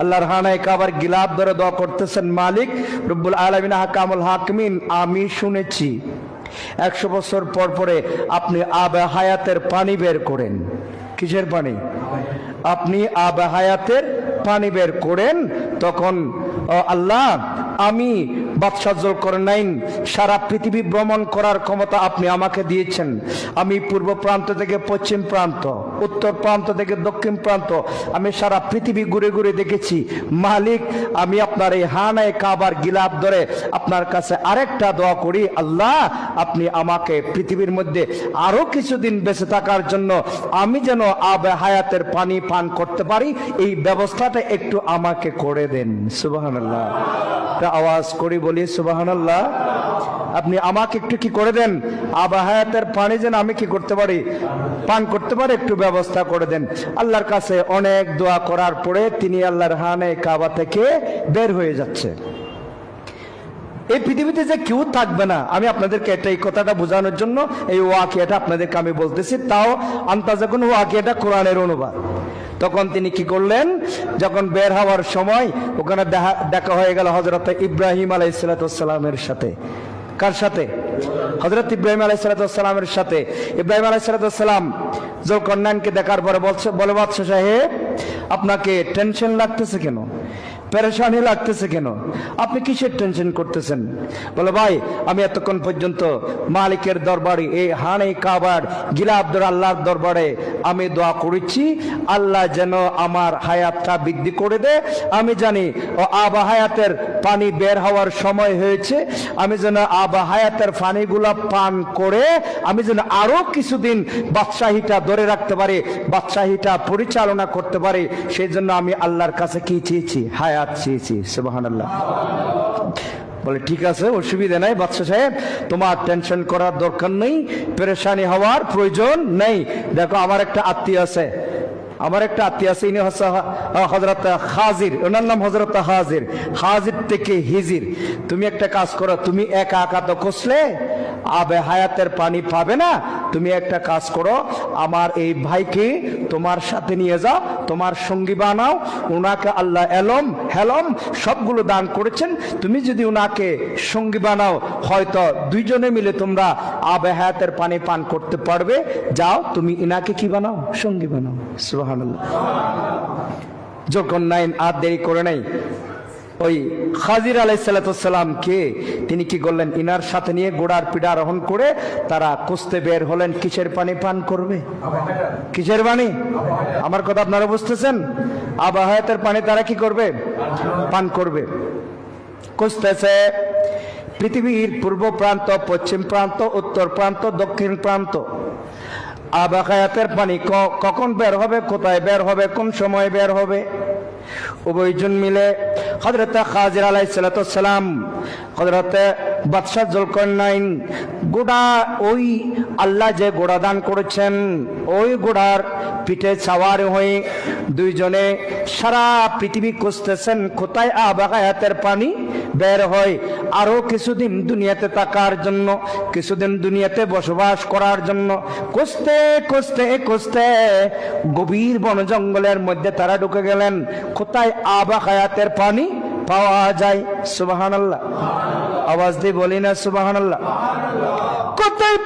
আল্লাহর হানায় কাবার গিলাফ ধরে দোয়া করতেছেন, মালিক রব্বুল আলামিন হাকামুল হাকিমিন, আমি শুনেছি 100 বছর পর পরে আপনি আবে হায়াতের পানি বের করেন। কিসের পানি? আপনি আবে হায়াতের পানি বের করেন। তখন আল্লাহ, আমি বাদশাহ যুলকারনাইন, সারা পৃথিবী ভ্রমণ করার ক্ষমতা আপনি আমাকে দিয়েছেন। আমি পূর্ব প্রান্ত থেকে পশ্চিম প্রান্ত, উত্তর প্রান্ত থেকে দক্ষিণ প্রান্ত, আমি সারা পৃথিবী ঘুরে ঘুরে দেখেছি। মালিক, আমি আপনার এই হানায় কাবার গিলাফ ধরে আপনার কাছে আরেকটা দোয়া করি, আল্লাহ আপনি আমাকে পৃথিবীর মধ্যে আরো কিছুদিন বেঁচে থাকার জন্য আমি যেন আবে হায়াতের পানি পান করতে পারি, এই ব্যবস্থাটা একটু আমাকে করে দেন। সুবহানাল্লাহ, আওয়াজ করি বলি সুবহানাল্লাহ। আপনি আমাকে একটু কি করে দেন, আবে হায়াতের পানি যেন আমি কি করতে পারি, পান করতে পারি, একটু ব্যবস্থা করে দেন। আল্লাহর কাছে অনেক দোয়া করার পরে তিনি আল্লাহর হানায় কাবা থেকে বের হয়ে যাচ্ছে। এই পৃথিবীতে যে কেউ থাকবে না, আমি আপনাদেরকে এই কথাটা বোঝানোর জন্য এই ওয়াকিয়াটা আপনাদেরকে আমি বলতেছি, তাও আন্তাজে কোন ওয়াকিয়াটা কোরআনের অনুবাদ। তখন তিনি কি করলেন, যখন বের হওয়ার সময় ওখানে দেখা হয়ে গেল হযরত ইব্রাহিম আলাইহিসসালামের সাথে। কার সাথে? হযরত ইব্রাহিম আলাইহিসসালামের সাথে। ইব্রাহিম আলাইহিসসালাম যুলকারনাইনকে দেখার পরে বলে, বাদশাহ সাহেব, আপনাকে টেনশন লাগতেছে কেন, পেরেশানি লাগতেছে কেন, আপনি কিসের টেনশন করতেছেন? বলে, ভাই আমি এতক্ষণ পর্যন্ত মালিকের দরবারে, এই হানে কাবার গিলাফ ধরে আল্লাহর দরবারে আমি দোয়া করেছি, আল্লাহ যেন আমার হায়াতটা বৃদ্ধি করে দেয়। আমি জানি আবা হায়াতের পানি বের হওয়ার সময় হয়েছে, আমি যেন আবা হায়াতের পানিগুলা পান করে আমি যেন আরো কিছুদিন বাদশাহীটা ধরে রাখতে পারি, বাদশাহীটা পরিচালনা করতে পারি। সেই জন্য আমি আল্লাহর কাছে কি চেয়েছি? হায়াত চেয়েছি। সুবহানাল্লাহ। বলে, ঠিক আছে, অসুবিধা নাই বাদশাহ সাহেব, তোমার টেনশন করার দরকার নেই, পেরেশানি হওয়ার প্রয়োজন নেই। দেখো, আমার একটা আত্মীয় আছে, ইনি হচ্ছে হযরত হাজির, ওনার নাম হযরত হাজির, হাজির থেকে হিজির। তুমি একটা কাজ করো, তুমি একা একা তো কষলে আবে হায়াতের পানি পাবে না, তুমি একটা কাজ করো, আমার এই ভাইকে তোমার সাথে নিয়ে যাও, তোমার সঙ্গী বানাও। ওনাকে আল্লাহ এলম হেলম সবগুলো দান করেছেন, তুমি যদি ওনাকে সঙ্গী বানাও, হয়তো দুইজনে মিলে তোমরা আবে হায়াতের পানি পান করতে পারবে। যাও, তুমি ইনাকে কি বানাও? সঙ্গী বানাও। সুবহানাল্লাহ। যুলকারনাইন আর দেরি করে নাই, ওই খাজির আলাইহিসসালামকে তিনি কি করলেন, ইনার সাথে নিয়ে ঘোড়ার পিঠে আরোহণ করে তারা কুস্তে বের হলেন। কিসের পানি পান করবে? কিসের পানি? আমার কথা আপনারা বুঝতেছেন? আবা হায়াতের পানি তারা কি করবে? পান করবে। কুস্তেছে পৃথিবীর পূর্ব প্রান্ত, পশ্চিম প্রান্ত, উত্তর প্রান্ত, দক্ষিণ প্রান্ত। আবা হায়াতের পানি কখন বের হবে, কোথায় বের হবে, কোন সময় বের হবে, উভয়জন মিলে হযরত খাজির আলাইহিসসালাম, হযরত বাদশাহ যুলকারনাইন গোড়া, ওই আল্লাহ যে গোড়া দান করেছেন ওই গোড়ার পিঠে সাওয়ার হয়ে দুইজনে সারা পৃথিবী খুঁজতেছেন কোথায় আবা হায়াতের পানি বের হয়, আরো কিছুদিন দুনিয়াতে থাকার জন্য, কিছুদিন দুনিয়াতে বসবাস করার জন্য। খুঁজতে খুঁজতে খুঁজতে গভীর বন জঙ্গলের মধ্যে তারা ঢুকে গেলেন, কোথায় আবা হায়াতের পানি পাওয়া যায়। সুবহানাল্লাহ। আওয়াজ দিয়ে বলি না সুবহানাল্লাহ। কোথায়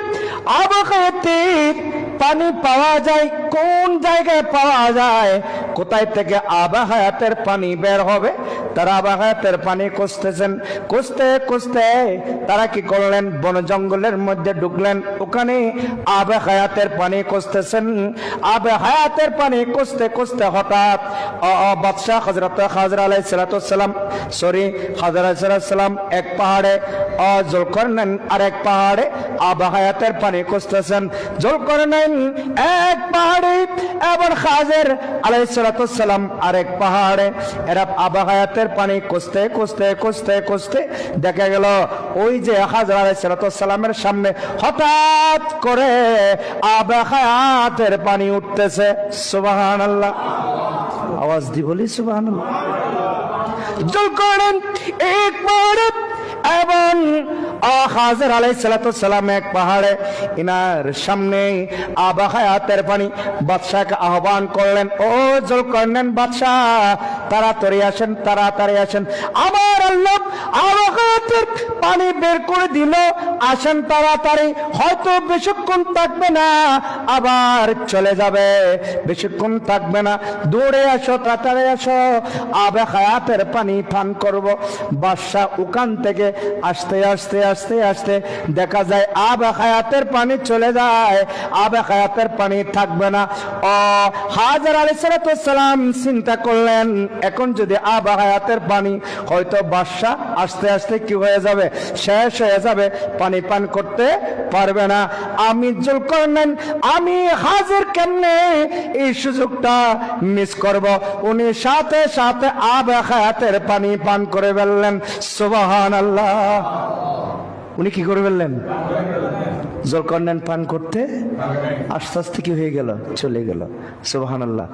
আবা হায়াতের পানি পাওয়া যায়, কোন জায়গায় পাওয়া যায়, কোথায় থেকে আবা হায়াতের পানি বের হবে? তারা আবা হায়াতের পানি খুঁজতেছেন। খুঁজতে খুঁজতে তারা কি করলেন, বন জঙ্গলের মধ্যে ঢুকলেন, ওখানে আবা হায়াতের পানি খুঁজতেছেন। আবা হায়াতের পানি খুঁজতে খুঁজতে হঠাৎ বাদশাহ হযরত খাজির আলাইহিসসালাম, খাজির আলাইহিসসালাম এক পাহাড়ে, যুলকারনাইন আরেক পাহাড়ে আবা হায়াতের পানি খুঁজতেছেন। যুলকারনাইন এক পাহাড়ে এবং খাজির আলাইহিসসালাম আরেক পাহাড়ে। এরা আবা হায়াতের পানি খুঁজতে খুঁজতে খুঁজতে খুঁজতে দেখা গেল ওই যে খাজির আলাইহিসসালামের সামনে হঠাৎ করে আবা হায়াতের পানি উঠতেছে। সুবহানাল্লাহ। আওয়াজ দি বলি সুবহানাল্লাহ। যুলকারনাইন এক পাহাড়ে এবং হাজর আলাইহিস সালাতু সালাম এক পাহাড়ে, ইনার সামনে আবা হায়াতের পানি। বাদশাহকে আহ্বান করলেন, ও যুলকারনাইন বাদশাহ, তাড়াতাড়ি আসেন, তাড়াতাড়ি আসেন, আমার আল্লাহ আবা হায়াতের পানি বের করে দিল, আসেন তাড়াতাড়ি, হয়তো বেশিক্ষণ থাকবে না, আবার চলে যাবে, বেশিক্ষণ থাকবে না, দৌড়ে আসো, তাড়াতাড়ি আসো, আবে হায়াতের পানি পান করব। বাদশাহ ওখান থেকে আস্তে আস্তে আস্তে আস্তে দেখা যায় আবে হায়াতের পানি চলে যায়, আবে হায়াতের পানি থাকবে না। ও হাজর আলাইহিস সালাতু সালাম চিন্তা করলেন, এখন যদি আবে হায়াতের পানি, হয়তো বাদশাহ আস্তে আস্তে কি হয়ে যাবে, শেষ হয়ে যাবে, পানি পান করতে পারবে না। আমি যুলকারনাইন, আমি হাজির কেমনে এই সুযোগটা মিস করব? উনি সাথে সাথে আবে হায়াতের পানি পান করে ফেললেন। সুবহানাল্লাহ। উনি কি করে ফেললেন? যুলকারনাইন পান করতে আস্তে আস্তে কি হয়ে গেল, চলে গেল। সুবহানাল্লাহ।